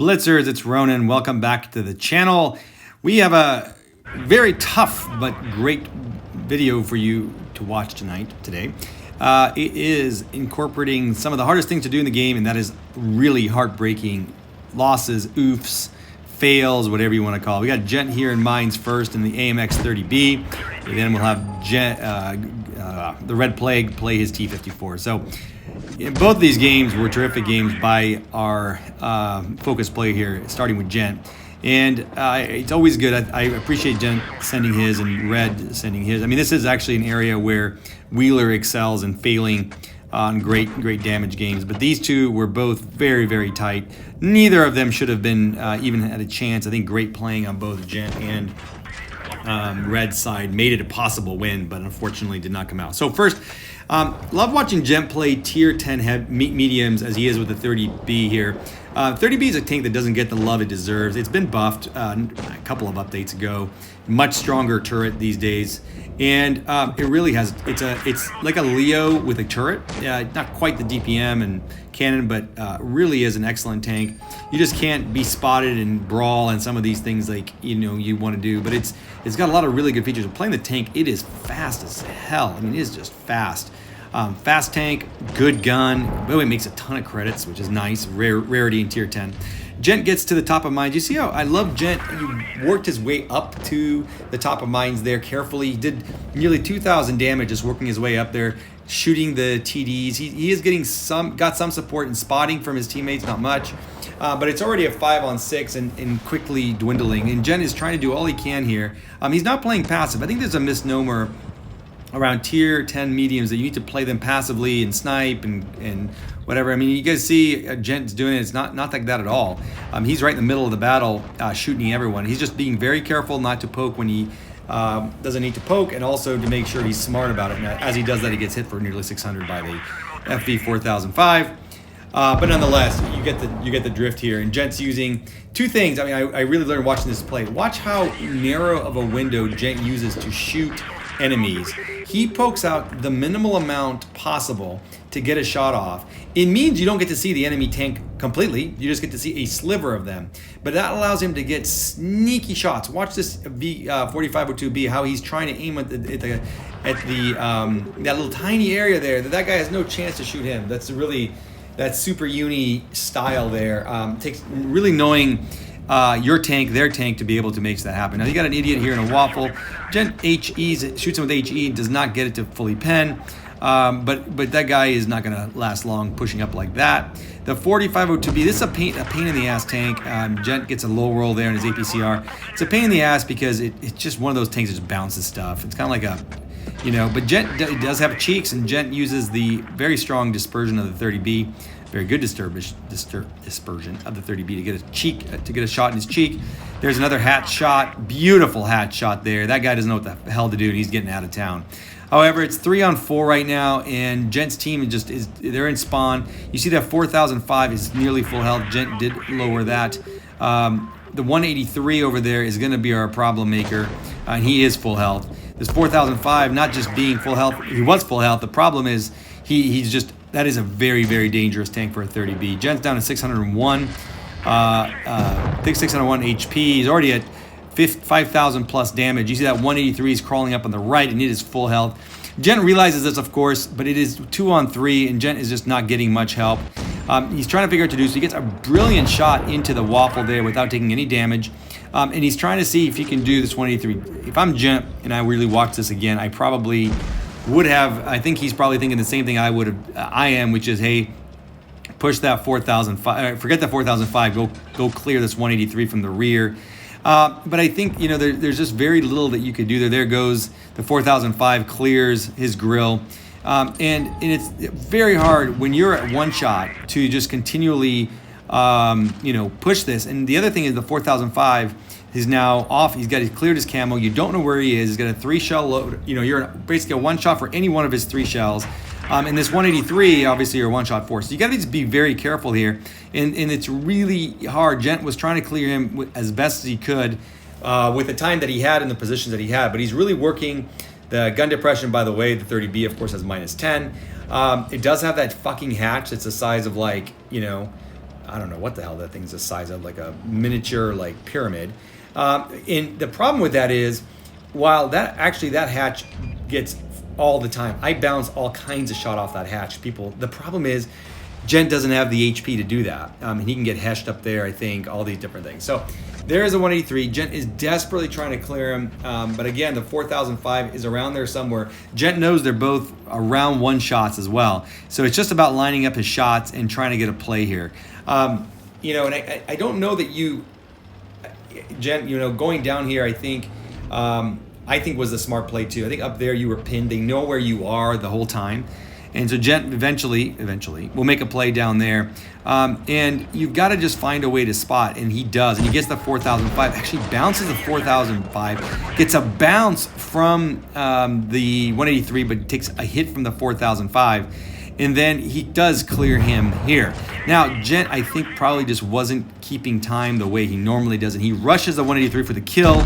Blitzers, it's Ronan. Welcome back to the channel. We have a very tough but great video for you to watch today. It is incorporating some of the hardest things to do in the game, and that is really heartbreaking losses, oofs, fails, whatever you want to call it. We got Gent here in mines first in the AMX 30B, and then we'll have the Red Plague play his T54. So both of these games were terrific games by our focus play here, starting with Gent. And it's always good. I appreciate Gent sending his and Red sending his. I mean, this is actually an area where Wheeler excels in failing on great damage games. But these two were both very, very tight. Neither of them should have been even had a chance. I think great playing on both Gent and Red's side made it a possible win, but unfortunately did not come out. So first, love watching Gent play tier 10 mediums as he is with the 30B here. 30B is a tank that doesn't get the love it deserves. It's been buffed a couple of updates ago. Much stronger turret these days, and it really has. It's like a Leo with a turret. Not quite the DPM and cannon, but really is an excellent tank. You just can't be spotted and brawl and some of these things like you want to do. But it's got a lot of really good features. Playing the tank, it is fast as hell. I mean, it is just fast. Fast tank, good gun. By the way, it makes a ton of credits, which is nice. Rarity in tier 10. Gent gets to the top of mines. You see how I love Gent? He worked his way up to the top of mines there carefully. He did nearly 2,000 damage just working his way up there, shooting the TDs. He is getting got some support and spotting from his teammates, not much. But it's already a 5-on-6 and quickly dwindling. And Gent is trying to do all he can here. He's not playing passive. I think there's a misnomer around tier 10 mediums that you need to play them passively and snipe and whatever. I mean, you guys see Gent's doing it. It's not like that at all. He's right in the middle of the battle, shooting everyone. He's just being very careful not to poke when he doesn't need to poke, and also to make sure he's smart about it. And as he does that, he gets hit for nearly 600 by the FV 4005. But nonetheless, you get the drift here. And Gent's using two things. I mean, I really learned watching this play. Watch how narrow of a window Gent uses to shoot enemies. He pokes out the minimal amount possible to get a shot off. It means you don't get to see the enemy tank completely. You just get to see a sliver of them. But that allows him to get sneaky shots. Watch this 4502B, how he's trying to aim at that little tiny area there. That guy has no chance to shoot him. That's super uni style there. Takes really knowing your tank, their tank, to be able to make that happen. Now you got an idiot here in a waffle. Gent shoots him with HE, does not get it to fully pen. But that guy is not going to last long pushing up like that. The 4502B, this is a pain in the ass tank. Gent gets a low roll there in his APCR. It's a pain in the ass because it's just one of those tanks that just bounces stuff. It's kind of like but Gent does have cheeks, and Gent uses the very strong dispersion of the 30B. Very good dispersion of the 30B to get a shot in his cheek. There's another hat shot, beautiful hat shot there. That guy doesn't know what the hell to do, and he's getting out of town. However, it's 3-on-4 right now, and Gent's team they're in spawn. You see that 4005 is nearly full health. Gent did lower that. The 183 over there is going to be our problem maker, and he is full health. This 4005, not just being full health, he was full health. The problem is that is a very, very dangerous tank for a 30B. Gent's down to 601. I think 601 HP. He's already at 5,000 plus damage. You see that 183 is crawling up on the right, and it is full health. Gent realizes this, of course, but it is 2-on-3, and Gent is just not getting much help. He's trying to figure out what to do, so he gets a brilliant shot into the waffle there without taking any damage. And he's trying to see if he can do this 183. If I'm Gent and I really watch this again, I probably would have. I think he's probably thinking the same thing I am, which is, hey, push that 4005. Forget that 4005. Go clear this 183 from the rear. But I think there's just very little that you could do there. There goes the 4005, clears his grill, and it's very hard when you're at one shot to just continually push this. And the other thing is the 4005 is now off. He's cleared his camo. You don't know where he is. He's got a 3-shell load. You're basically a 1-shot for any one of his 3 shells. And this 183, obviously, you're 1-shot for. So you got to just be very careful here. And it's really hard. Gent was trying to clear him as best as he could with the time that he had and the positions that he had. But he's really working the gun depression. By the way, the 30B, of course, has -10. It does have that fucking hatch that's the size of I don't know what the hell that thing's the size of, like a miniature like pyramid. And the problem with that is, while that hatch gets all the time, I bounce all kinds of shot off that hatch. The problem is, Gent doesn't have the HP to do that. And he can get heshed up there, I think, all these different things. So there is a 183. Gent is desperately trying to clear him. But again, the 4005 is around there somewhere. Gent knows they're both around one shots as well. So it's just about lining up his shots and trying to get a play here. You know, and I don't know that Gent, you know, going down here, I think was the smart play too. I think up there you were pinned. They know where you are the whole time. And so Gent eventually will make a play down there. And you've got to just find a way to spot, and he does. And he gets the 4005, actually bounces the 4005, gets a bounce from the 183, but takes a hit from the 4005. And then he does clear him here. Now, Gent, I think, probably just wasn't keeping time the way he normally does. And he rushes the 183 for the kill.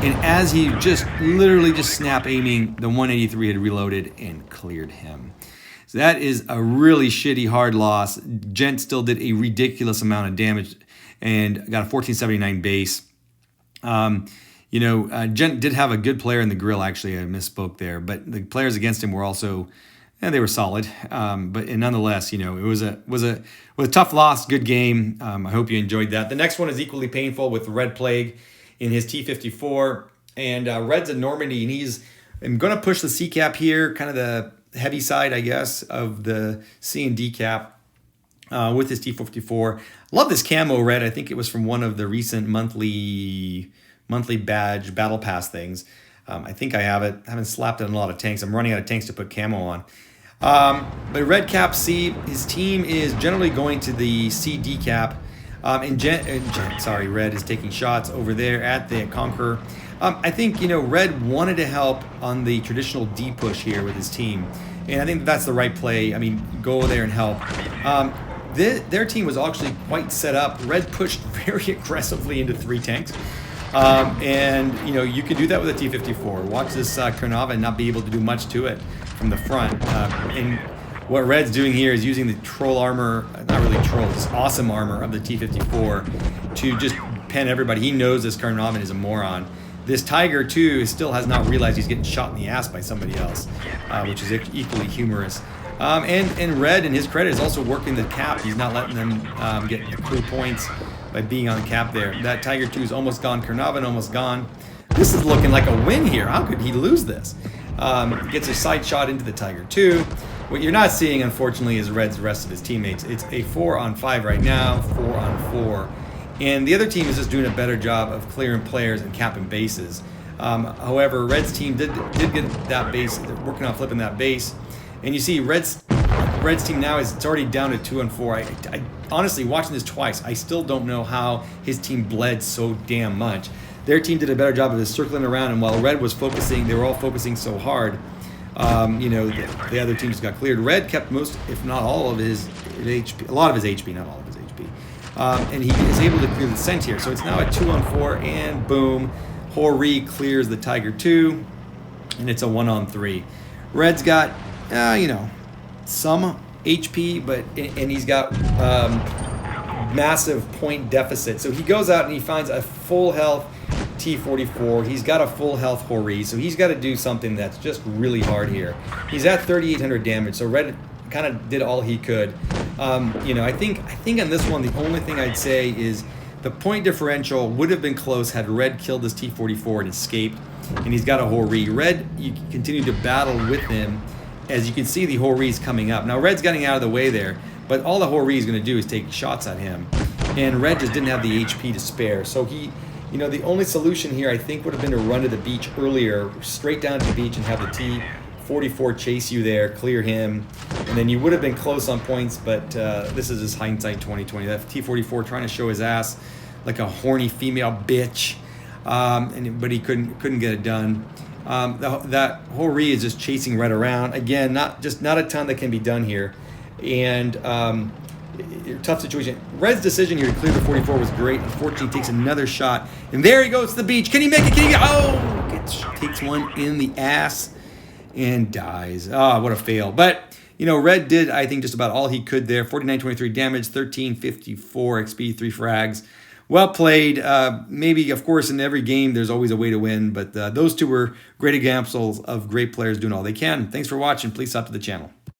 And as he literally just snap aiming, the 183 had reloaded and cleared him. So that is a really shitty hard loss. Gent still did a ridiculous amount of damage and got a 1479 base. You know, Gent did have a good player in the grill, actually. I misspoke there. But the players against him were also, they were solid. But nonetheless, you know, it was a tough loss, good game. I hope you enjoyed that. The next one is equally painful with Red Plague in his T-54. And Red's in Normandy, and I'm going to push the C cap here, kind of the heavy side, I guess, of the C and D cap with his T-54. Love this camo red. I think it was from one of the recent monthly badge battle pass things. I think I have it. I haven't slapped it on a lot of tanks. I'm running out of tanks to put camo on. But red cap C, his team is generally going to the CD cap. Red is taking shots over there at the Conqueror. I think, you know, Red wanted to help on the traditional D push here with his team. And I think that's the right play. I mean, go there and help. Their team was actually quite set up. Red pushed very aggressively into 3 tanks. And, you know, you could do that with a T-54. Watch this Karnava and not be able to do much to it from the front. And what Red's doing here is using the troll armor, not really troll, this awesome armor of the T-54 to just pen everybody. He knows this Karnavan is a moron. This Tiger, too, still has not realized he's getting shot in the ass by somebody else, which is equally humorous. And Red, in his credit, is also working the cap. He's not letting them get crew points by being on cap there. That Tiger 2 is almost gone. Karnavan almost gone. This is looking like a win here. How could he lose this? Gets a side shot into the Tiger 2. What you're not seeing, unfortunately, is Red's rest of his teammates. It's a 4-on-5 right now, 4-on-4. And the other team is just doing a better job of clearing players and capping bases. However, Red's team did get that base. They're working on flipping that base. And you see Red's team now it's already down to 2-on-4. I honestly, watching this twice, I still don't know how his team bled so damn much. Their team did a better job of just circling around, and while Red was focusing, they were all focusing so hard. You know, the other teams got cleared. Red kept most, if not all of his HP, a lot of his HP, not all of his HP. And he is able to clear the scent here. So it's now a 2-on-4, and boom, Hori clears the Tiger 2, and it's a 1-on-3. Red's got, you know, some HP, and he's got massive point deficit. So he goes out and he finds a full health T-44. He's got a full health Hori, so he's got to do something that's just really hard here. He's at 3,800 damage, so Red kind of did all he could. You know, I think on this one, the only thing I'd say is the point differential would have been close had Red killed this T-44 and escaped, and he's got a Hori. Red, you continue to battle with him. As you can see, the Hori's coming up. Now, Red's getting out of the way there, but all the Hori is going to do is take shots at him. And Red just didn't have the HP to spare. So he, you know, the only solution here, I think, would have been to run to the beach earlier, straight down to the beach and have the T-44 chase you there, clear him. And then you would have been close on points, but this is his hindsight 2020. That T-44 trying to show his ass like a horny female bitch, but he couldn't get it done. That Hori is just chasing Red around. Again, not a ton that can be done here. And tough situation. Red's decision here to clear the 44 was great. Unfortunately, he takes another shot. And there he goes to the beach. Can he make it? Oh! Takes one in the ass and dies. Oh, what a fail. But You know, Red did, I think, just about all he could there. 49-23 damage, 13-54 XP, 3 frags. Well played. Maybe, of course, in every game, there's always a way to win. But those two were great examples of great players doing all they can. Thanks for watching. Please sub to the channel.